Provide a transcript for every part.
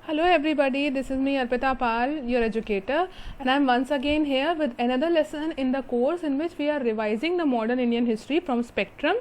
Hello everybody, this is me Arpita Pal, your educator, and I am once again here with another lesson in the course in which we are revising the modern Indian history from spectrum.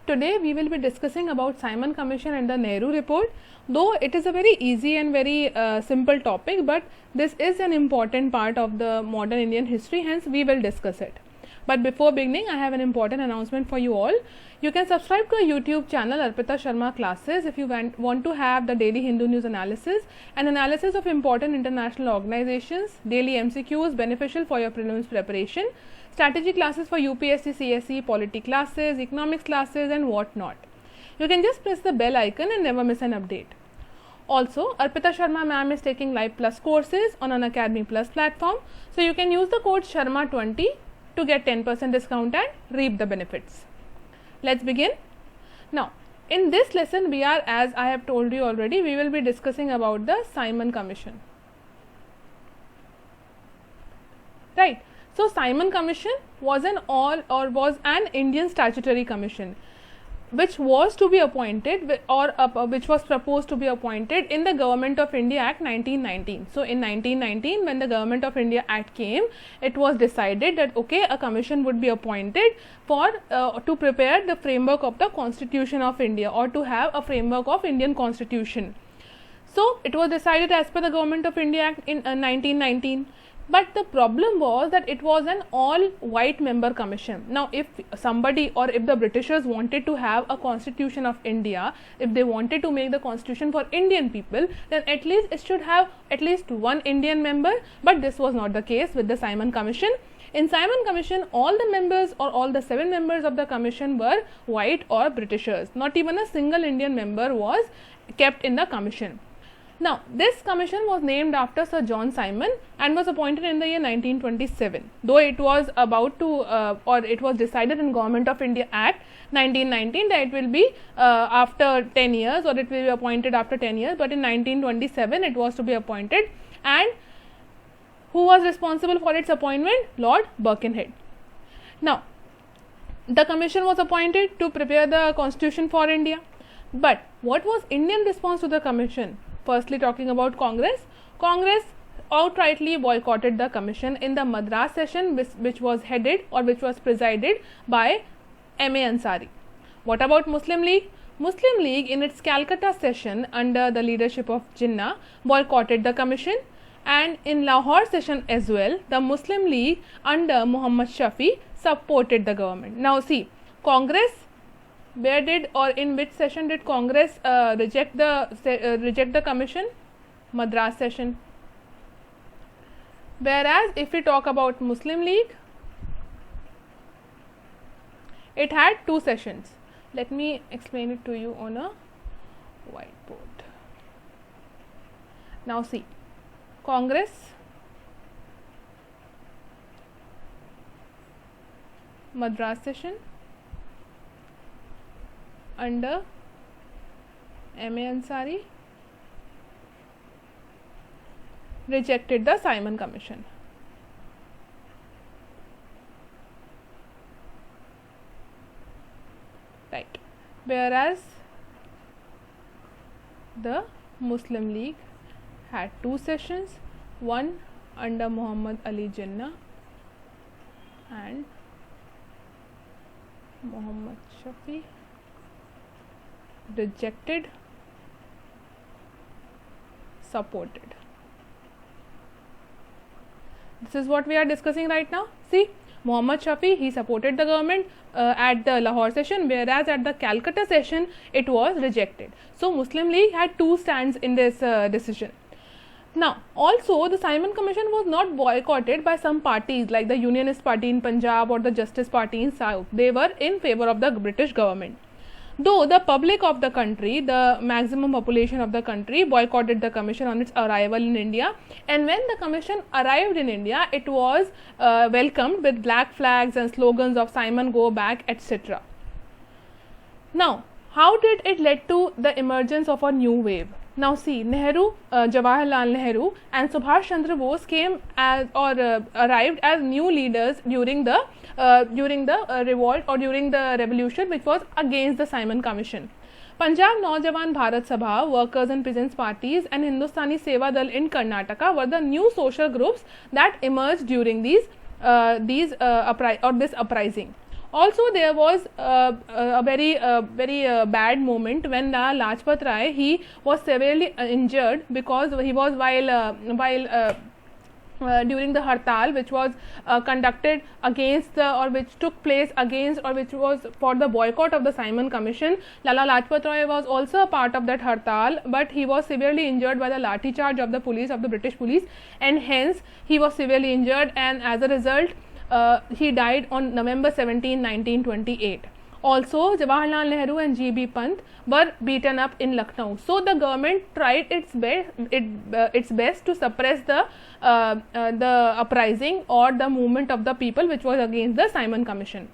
Today we will be discussing about Simon Commission and the Nehru Report. Though it is a very easy and very simple topic, but this is an important part of the modern Indian history, hence we will discuss it. But before beginning, I have an important announcement for you all. You can subscribe to our YouTube channel Arpita Sharma Classes if you want to have the daily Hindu news analysis and analysis of important international organizations, daily MCQs beneficial for your prelims preparation, strategy classes for UPSC, CSE, polity classes, economics classes and what not. You can just press the bell icon and never miss an update. Also, Arpita Sharma ma'am is taking Live Plus courses on Unacademy Plus platform. So, you can use the code SHARMA20 to get 10% discount and reap the benefits. Let's begin. Now, in this lesson we are, as I have told you already, we will be discussing about the Simon Commission. Right. So, Simon Commission was an Indian statutory commission which was to be appointed which was proposed to be appointed in the Government of India Act 1919. So, in 1919 when the Government of India Act came, it was decided that okay, a commission would be appointed for to prepare the framework of the Constitution of India or to have a framework of Indian Constitution. So, it was decided as per the Government of India Act in 1919. But the problem was that it was an all white member commission. Now, if somebody or if the Britishers wanted to have a constitution of India, if they wanted to make the constitution for Indian people, then at least it should have at least one Indian member, but this was not the case with the Simon Commission. In Simon Commission, all the members or all the 7 members of the commission were white or Britishers. Not even a single Indian member was kept in the commission. Now, this commission was named after Sir John Simon and was appointed in the year 1927. Though it was about to it was decided in Government of India Act 1919 that it will be after 10 years or it will be appointed after 10 years, but in 1927 it was to be appointed. And who was responsible for its appointment? Lord Birkenhead. Now, the commission was appointed to prepare the constitution for India. But what was Indian response to the commission? Firstly, talking about Congress. Congress outrightly boycotted the commission in the Madras session, which was headed or which was presided by M.A. Ansari. What about Muslim League? Muslim League in its Calcutta session under the leadership of Jinnah boycotted the commission, and in Lahore session as well, the Muslim League under Muhammad Shafi supported the government. Now see, Congress, where did or in which session did Congress reject the commission? Madras session. Whereas if we talk about Muslim League, it had 2 sessions. Let me explain it to you on a whiteboard. Now see, Congress, Madras session under M.A. Ansari rejected the Simon Commission. Right. Whereas the Muslim League had 2 sessions, one under Muhammad Ali Jinnah and Muhammad Shafi, rejected, supported. This is what we are discussing right now. See, Muhammad Shafi, he supported the government at the Lahore session, whereas at the Calcutta session it was rejected. So, Muslim League had 2 stands in this decision. Now, also the Simon Commission was not boycotted by some parties like the Unionist Party in Punjab or the Justice Party in South. They were in favor of the British government. Though the public of the country, the maximum population of the country, boycotted the commission on its arrival in India, and when the commission arrived in India, it was welcomed with black flags and slogans of Simon go back, etc. Now, how did it lead to the emergence of a new wave? Now see, Nehru, Jawaharlal Nehru and Subhash Chandra Bose came as arrived as new leaders during the revolt or during the revolution which was against the Simon Commission. Punjab Naujawan Bharat Sabha, Workers and Peasants Parties, and Hindustani Seva Dal in Karnataka were the new social groups that emerged during this uprising. Also, there was a very bad moment when Lajpat Rai, he was severely injured because he was during the hartal which was conducted against which took place against which was for the boycott of the Simon Commission. Lala Lajpat Rai was also a part of that hartal, but he was severely injured by the lathi charge of the police, of the British police, and hence he was severely injured, and as a result he died on November 17, 1928. Also, Jawaharlal Nehru and G.B. Pant were beaten up in Lucknow. So, the government tried its best to suppress the uprising or the movement of the people which was against the Simon Commission.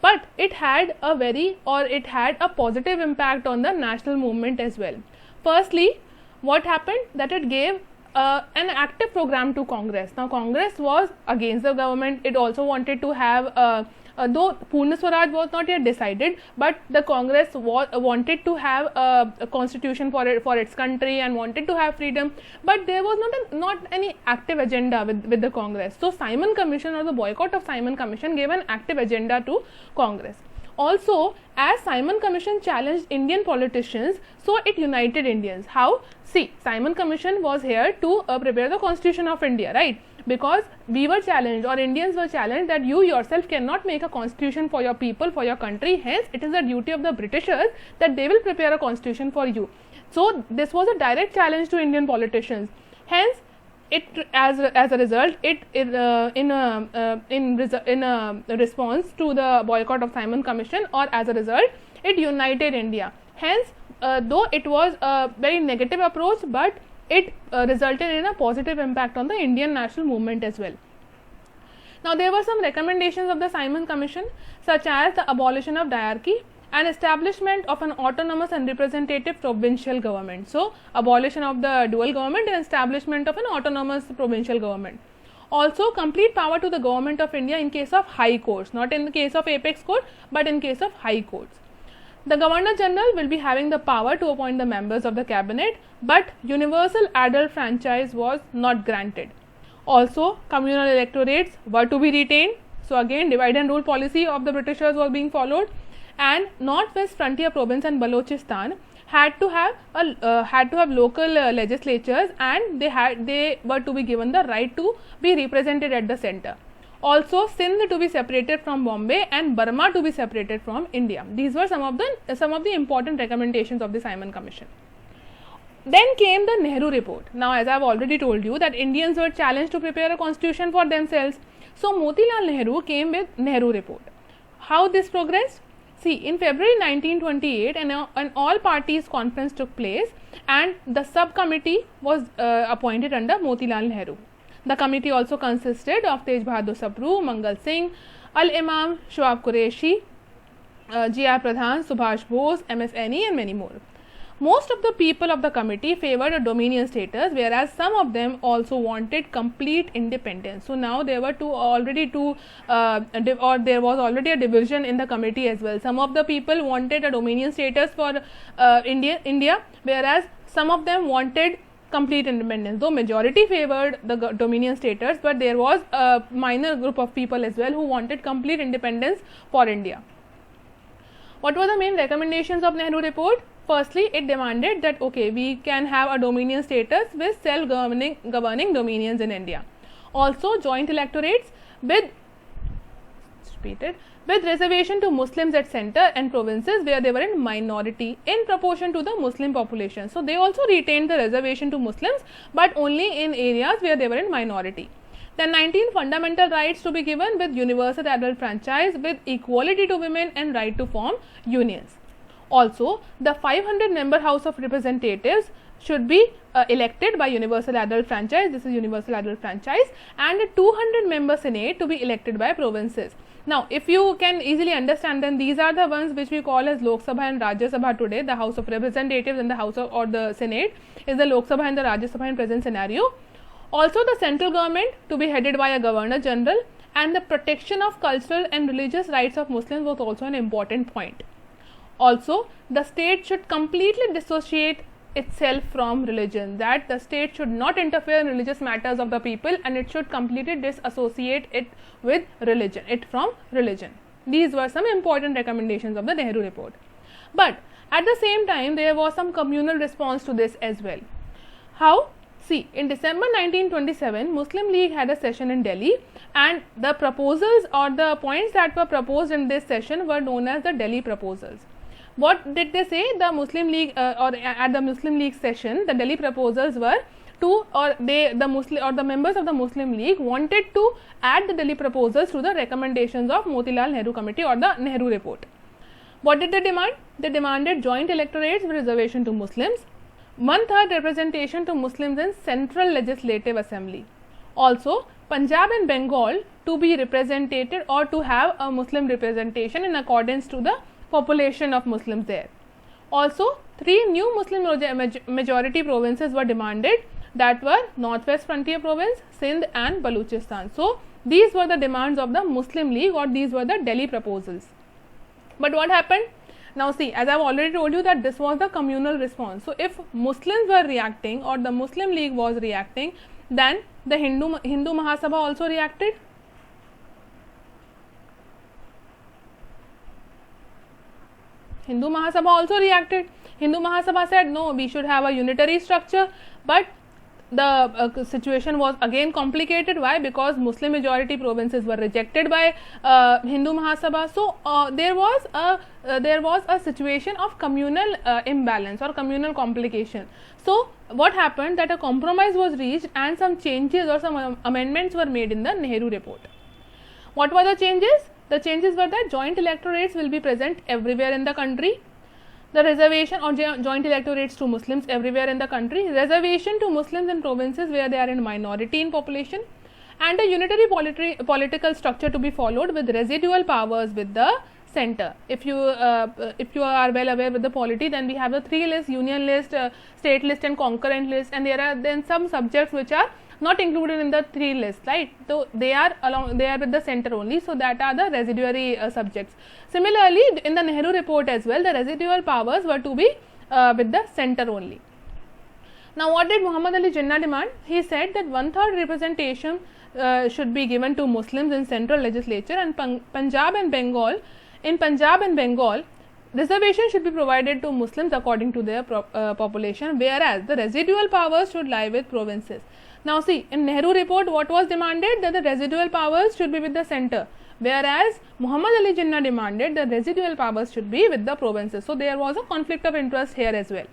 But it had a positive impact on the national movement as well. Firstly, what happened? That it gave an active program to Congress. Now, Congress was against the government. It also wanted to have though Purna Swaraj was not yet decided, but the Congress wanted to have a constitution for its country and wanted to have freedom, but there was not any active agenda with the Congress. So, Simon Commission or the boycott of Simon Commission gave an active agenda to Congress. Also, as Simon Commission challenged Indian politicians, so it united Indians. How? See, Simon Commission was here to prepare the Constitution of India, right? Because we were challenged, or Indians were challenged, that you yourself cannot make a constitution for your people, for your country. Hence, it is the duty of the Britishers that they will prepare a constitution for you. So, this was a direct challenge to Indian politicians. Hence, as a result, in response to the boycott of Simon Commission, or as a result, it united India. Hence, though it was a very negative approach, but it resulted in a positive impact on the Indian national movement as well. Now, there were some recommendations of the Simon Commission, such as the abolition of diarchy and establishment of an autonomous and representative provincial government. So, abolition of the dual government and establishment of an autonomous provincial government. Also, complete power to the government of India in case of high courts, not in the case of apex court, but in case of high courts. The Governor General will be having the power to appoint the members of the cabinet, but universal adult franchise was not granted. Also, communal electorates were to be retained. So, again, divide and rule policy of the Britishers was being followed, and Northwest Frontier Province and Balochistan had to have local legislatures, and they were to be given the right to be represented at the center. Also, Sindh to be separated from Bombay and Burma to be separated from India. These were some of the important recommendations of the Simon Commission. Then came the Nehru Report. Now, as I have already told you, that Indians were challenged to prepare a constitution for themselves. So, Motilal Nehru came with Nehru Report. How this progressed? See, in February 1928, an all parties conference took place, and the subcommittee was appointed under Motilal Nehru. The committee also consisted of Tej Bahadur Sapru, Mangal Singh, Al-Imam, Shoaib Qureshi, G.R. Pradhan, Subhash Bose, M.S. Annie, and many more. Most of the people of the committee favored a dominion status, whereas some of them also wanted complete independence. So, now there was already a division in the committee as well. Some of the people wanted a dominion status for India, whereas some of them wanted complete independence. Though majority favored the dominion status, but there was a minor group of people as well who wanted complete independence for India. What were the main recommendations of Nehru Report? Firstly, it demanded that we can have a dominion status with self-governing dominions in India. Also, joint electorates with reservation to Muslims at center and provinces where they were in minority in proportion to the Muslim population. So, they also retained the reservation to Muslims, but only in areas where they were in minority. Then 19 fundamental rights to be given with universal adult franchise with equality to women and right to form unions. Also, the 500-member House of Representatives should be elected by universal adult franchise. This is universal adult franchise, and a 200-member Senate to be elected by provinces. Now, if you can easily understand, then these are the ones which we call as Lok Sabha and Rajya Sabha today. The House of Representatives and the House of, or the Senate is the Lok Sabha and the Rajya Sabha in present scenario. Also, the central government to be headed by a Governor General, and the protection of cultural and religious rights of Muslims was also an important point. Also, the state should completely dissociate itself from religion, that the state should not interfere in religious matters of the people, and it should completely disassociate it with religion, from religion. These were some important recommendations of the Nehru Report. But at the same time, there was some communal response to this as well. How? See, in December 1927, Muslim League had a session in Delhi, and the proposals or the points that were proposed in this session were known as the Delhi proposals. What did they say? The Muslim League at the Muslim League session, the Delhi proposals were the members of the Muslim League wanted to add the Delhi proposals to the recommendations of Motilal Nehru Committee or the Nehru Report. What did they demand? They demanded joint electorates with reservation to Muslims, 1/3 representation to Muslims in Central Legislative Assembly. Also, Punjab and Bengal to be represented or to have a Muslim representation in accordance to the population of Muslims there. Also, 3 new Muslim majority provinces were demanded, that were Northwest Frontier Province, Sindh and Baluchistan. So, these were the demands of the Muslim League, or these were the Delhi proposals. But what happened? Now see, as I have already told you that this was the communal response. So, if Muslims were reacting or the Muslim League was reacting, then the Hindu Mahasabha also reacted. Hindu Mahasabha also reacted. Hindu Mahasabha said no, we should have a unitary structure, but the situation was again complicated. Why? Because Muslim majority provinces were rejected by Hindu Mahasabha. So there was a situation of communal imbalance or communal complication. So what happened, that a compromise was reached and some changes or some amendments were made in the Nehru Report. What were the changes? The changes were that joint electorates will be present everywhere in the country. The reservation or joint electorates to Muslims everywhere in the country, reservation to Muslims in provinces where they are in minority in population, and a unitary political structure to be followed with residual powers with the center. If you are well aware with the polity, then we have the 3 lists: union list, state list and concurrent list, and there are then some subjects which are not included in the 3 lists, right? So they are with the center only, so that are the residuary subjects. Similarly, in the Nehru Report as well, the residual powers were to be with the center only. Now what did Muhammad Ali Jinnah demand? He said that 1/3 representation should be given to Muslims in central legislature, and Punjab and Bengal, reservation should be provided to Muslims according to their population, whereas the residual powers should lie with provinces. Now see, in Nehru Report, what was demanded? That the residual powers should be with the center, whereas Muhammad Ali Jinnah demanded the residual powers should be with the provinces. So there was a conflict of interest here as well.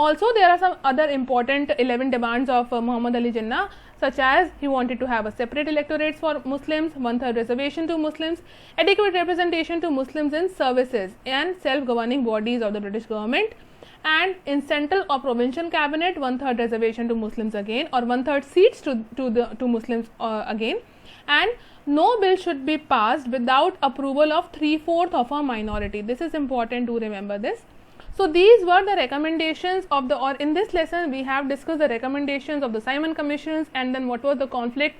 Also, there are some other important 11 demands of Muhammad Ali Jinnah, such as he wanted to have a separate electorates for Muslims, 1/3 reservation to Muslims, adequate representation to Muslims in services and self-governing bodies of the British government, and in central or provincial cabinet, 1/3 reservation to Muslims again, or 1/3 seats to Muslims again, and no bill should be passed without approval of 3/4 of a minority. This is important to remember this. So these were the recommendations of or in this lesson we have discussed the recommendations of the Simon Commissions, and then what was the conflict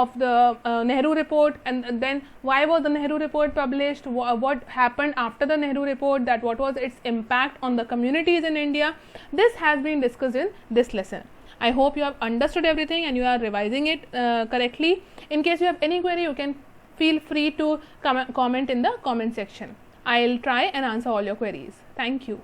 of the Nehru Report, and then why was the Nehru Report published, what happened after the Nehru Report, that what was its impact on the communities in India. This has been discussed in this lesson. I hope you have understood everything and you are revising it correctly. In case you have any query, you can feel free to comment in the comment section. I'll try and answer all your queries. Thank you.